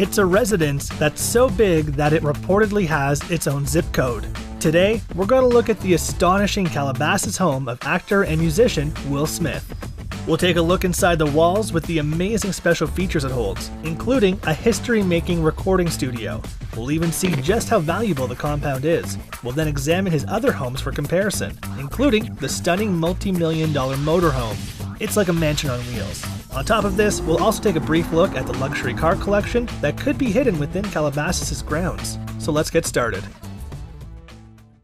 It's a residence that's so big that it reportedly has its own zip code. Today, we're going to look at the astonishing Calabasas home of actor and musician Will Smith. We'll take a look inside the walls with the amazing special features it holds, including a history-making recording studio. We'll even see just how valuable the compound is. We'll then examine his other homes for comparison, including the stunning multi-million-dollar motorhome. It's like a mansion on wheels. On top of this, we'll also take a brief look at the luxury car collection that could be hidden within Calabasas' grounds. So let's get started.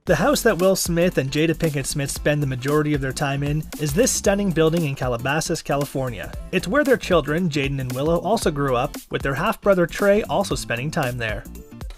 The house that Will Smith and Jada Pinkett Smith spend the majority of their time in is this stunning building in Calabasas, California. It's where their children, Jaden and Willow, also grew up, with their half-brother Trey also spending time there.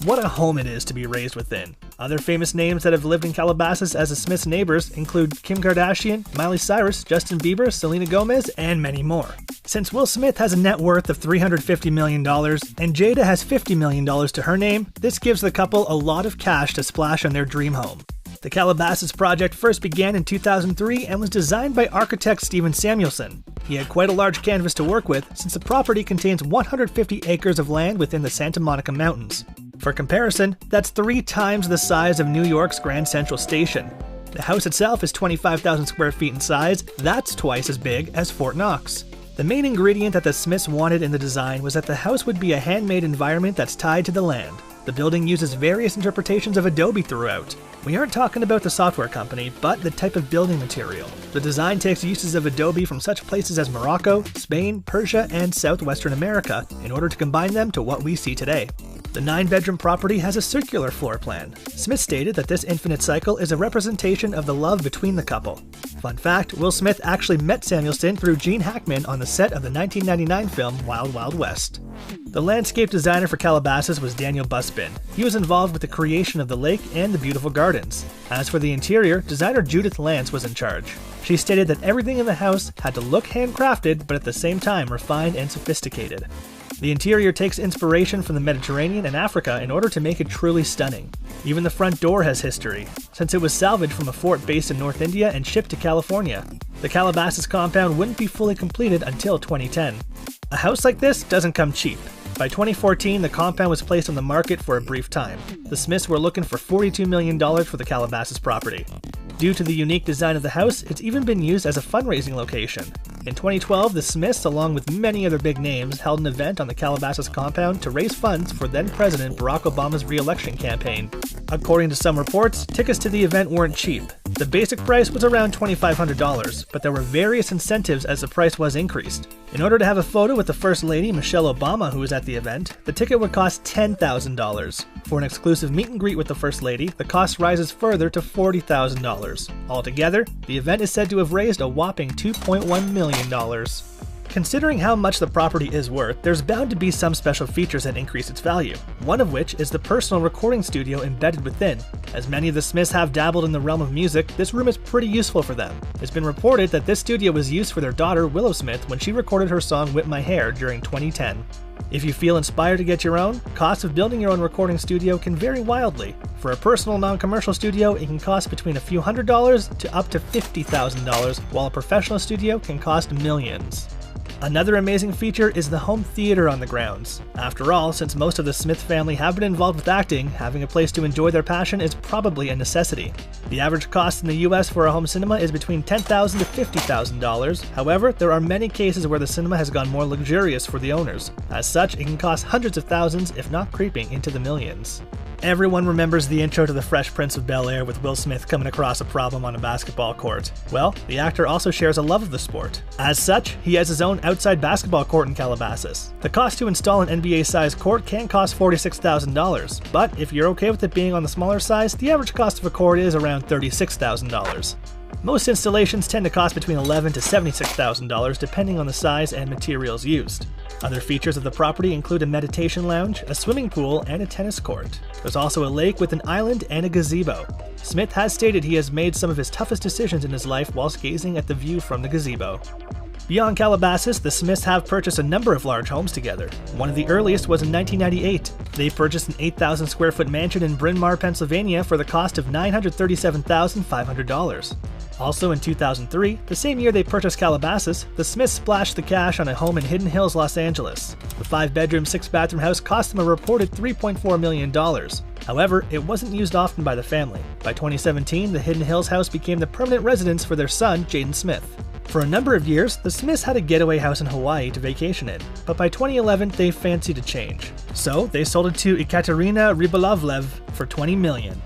What a home it is to be raised within. Other famous names that have lived in Calabasas as the Smiths' neighbors include Kim Kardashian, Miley Cyrus, Justin Bieber, Selena Gomez, and many more. Since Will Smith has a net worth of $350 million and Jada has $50 million to her name, this gives the couple a lot of cash to splash on their dream home. The Calabasas project first began in 2003 and was designed by architect Steven Samuelson. He had quite a large canvas to work with since the property contains 150 acres of land within the Santa Monica Mountains. For comparison, that's 3 times the size of New York's Grand Central Station. The house itself is 25,000 square feet in size, that's twice as big as Fort Knox. The main ingredient that the Smiths wanted in the design was that the house would be a handmade environment that's tied to the land. The building uses various interpretations of Adobe throughout. We aren't talking about the software company, but the type of building material. The design takes uses of Adobe from such places as Morocco, Spain, Persia, and Southwestern America in order to combine them to what we see today. The 9-bedroom property has a circular floor plan. Smith stated that this infinite cycle is a representation of the love between the couple. Fun fact, Will Smith actually met Samuelson through Gene Hackman on the set of the 1999 film Wild Wild West. The landscape designer for Calabasas was Daniel Busbin. He was involved with the creation of the lake and the beautiful gardens. As for the interior, designer Judith Lance was in charge. She stated that everything in the house had to look handcrafted, but at the same time refined and sophisticated. The interior takes inspiration from the Mediterranean and Africa in order to make it truly stunning. Even the front door has history, since it was salvaged from a fort based in North India and shipped to California. The Calabasas compound wouldn't be fully completed until 2010. A house like this doesn't come cheap. By 2014, the compound was placed on the market for a brief time. The Smiths were looking for $42 million for the Calabasas property. Due to the unique design of the house, it's even been used as a fundraising location. In 2012, the Smiths, along with many other big names, held an event on the Calabasas compound to raise funds for then-President Barack Obama's re-election campaign. According to some reports, tickets to the event weren't cheap. The basic price was around $2,500, but there were various incentives as the price was increased. In order to have a photo with the First Lady, Michelle Obama, who was at the event, the ticket would cost $10,000. For an exclusive meet and greet with the First Lady, the cost rises further to $40,000. Altogether, the event is said to have raised a whopping $2.1 million. Considering how much the property is worth, there's bound to be some special features that increase its value, one of which is the personal recording studio embedded within. As many of the Smiths have dabbled in the realm of music, this room is pretty useful for them. It's been reported that this studio was used for their daughter Willow Smith when she recorded her song Whip My Hair during 2010. If you feel inspired to get your own, costs of building your own recording studio can vary wildly. For a personal non-commercial studio, it can cost between a few $100s to up to $50,000, while a professional studio can cost millions. Another amazing feature is the home theater on the grounds. After all, since most of the Smith family have been involved with acting, having a place to enjoy their passion is probably a necessity. The average cost in the US for a home cinema is between $10,000 to $50,000. However, there are many cases where the cinema has gone more luxurious for the owners. As such, it can cost hundreds of thousands, if not creeping into the millions. Everyone remembers the intro to The Fresh Prince of Bel-Air with Will Smith coming across a problem on a basketball court. Well, the actor also shares a love of the sport. As such, he has his own outside basketball court in Calabasas. The cost to install an NBA-sized court can cost $46,000, but if you're okay with it being on the smaller size, the average cost of a court is around $36,000. Most installations tend to cost between $11,000 to $76,000 depending on the size and materials used. Other features of the property include a meditation lounge, a swimming pool, and a tennis court. There's also a lake with an island and a gazebo. Smith has stated he has made some of his toughest decisions in his life whilst gazing at the view from the gazebo. Beyond Calabasas, the Smiths have purchased a number of large homes together. One of the earliest was in 1998. They purchased an 8,000 square foot mansion in Bryn Mawr, Pennsylvania for the cost of $937,500. Also in 2003, the same year they purchased Calabasas, the Smiths splashed the cash on a home in Hidden Hills, Los Angeles. The 5-bedroom, 6-bathroom house cost them a reported $3.4 million. However, it wasn't used often by the family. By 2017, the Hidden Hills house became the permanent residence for their son, Jaden Smith. For a number of years, the Smiths had a getaway house in Hawaii to vacation in, but by 2011 they fancied a change. So they sold it to Ekaterina Rybolovlev for $20 million.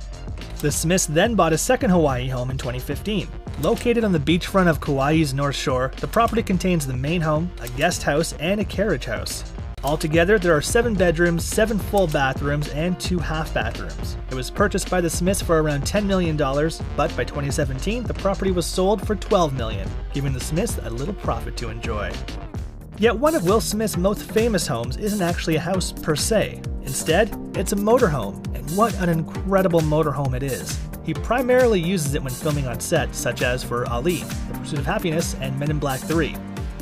The Smiths then bought a second Hawaii home in 2015. Located on the beachfront of Kauai's North Shore, the property contains the main home, a guest house, and a carriage house. Altogether, there are 7 bedrooms, 7 full bathrooms, and 2 half bathrooms. It was purchased by the Smiths for around $10 million, but by 2017, the property was sold for $12 million, giving the Smiths a little profit to enjoy. Yet one of Will Smith's most famous homes isn't actually a house per se. Instead, it's a motorhome, and what an incredible motorhome it is. He primarily uses it when filming on set, such as for Ali, The Pursuit of Happiness, and Men in Black 3.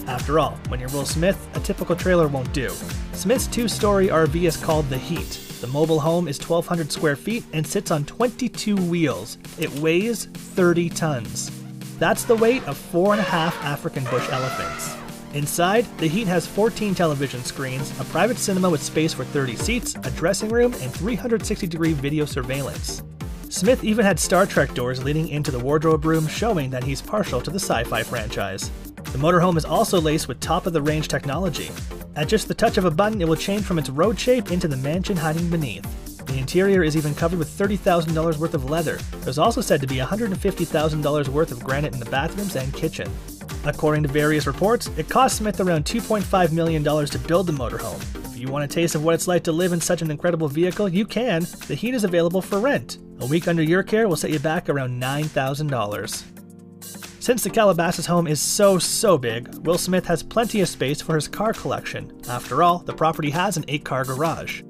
After all, when you're Will Smith, a typical trailer won't do. Smith's 2-story RV is called The Heat. The mobile home is 1,200 square feet and sits on 22 wheels. It weighs 30 tons. That's the weight of 4.5 African bush elephants. Inside, The Heat has 14 television screens, a private cinema with space for 30 seats, a dressing room, and 360-degree video surveillance. Smith even had Star Trek doors leading into the wardrobe room, showing that he's partial to the sci-fi franchise. The motorhome is also laced with top-of-the-range technology. At just the touch of a button, it will change from its road shape into the mansion hiding beneath. The interior is even covered with $30,000 worth of leather. There's also said to be $150,000 worth of granite in the bathrooms and kitchen. According to various reports, it cost Smith around $2.5 million to build the motorhome. If you want a taste of what it's like to live in such an incredible vehicle, you can. The Heat is available for rent. A week under your care will set you back around $9,000. Since the Calabasas home is so big, Will Smith has plenty of space for his car collection. After all, the property has an 8-car garage.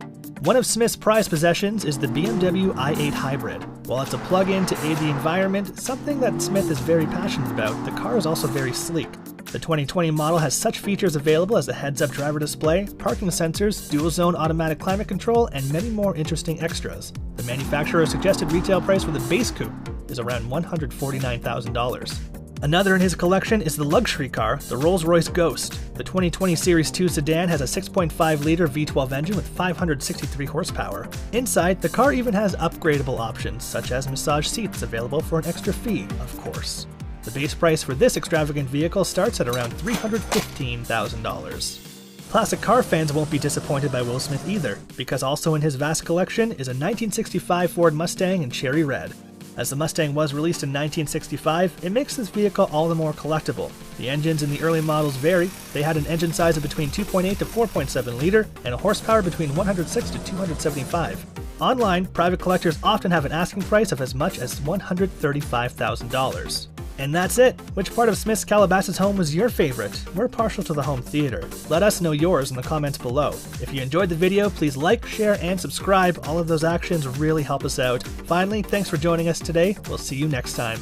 One of Smith's prized possessions is the BMW i8 Hybrid. While it's a plug-in to aid the environment, something that Smith is very passionate about, the car is also very sleek. The 2020 model has such features available as a heads-up driver display, parking sensors, dual-zone automatic climate control, and many more interesting extras. The manufacturer's suggested retail price for the base coupe is around $149,000. Another in his collection is the luxury car, the Rolls-Royce Ghost. The 2020 Series 2 sedan has a 6.5-liter V12 engine with 563 horsepower. Inside, the car even has upgradable options, such as massage seats available for an extra fee, of course. The base price for this extravagant vehicle starts at around $315,000. Classic car fans won't be disappointed by Will Smith either, because also in his vast collection is a 1965 Ford Mustang in cherry red. As the Mustang was released in 1965, it makes this vehicle all the more collectible. The engines in the early models vary. They had an engine size of between 2.8 to 4.7 liter and a horsepower between 106 to 275. Online, private collectors often have an asking price of as much as $135,000. And that's it! Which part of Smith's Calabasas home was your favorite? We're partial to the home theater. Let us know yours in the comments below. If you enjoyed the video, please like, share, and subscribe. All of those actions really help us out. Finally, thanks for joining us today. We'll see you next time.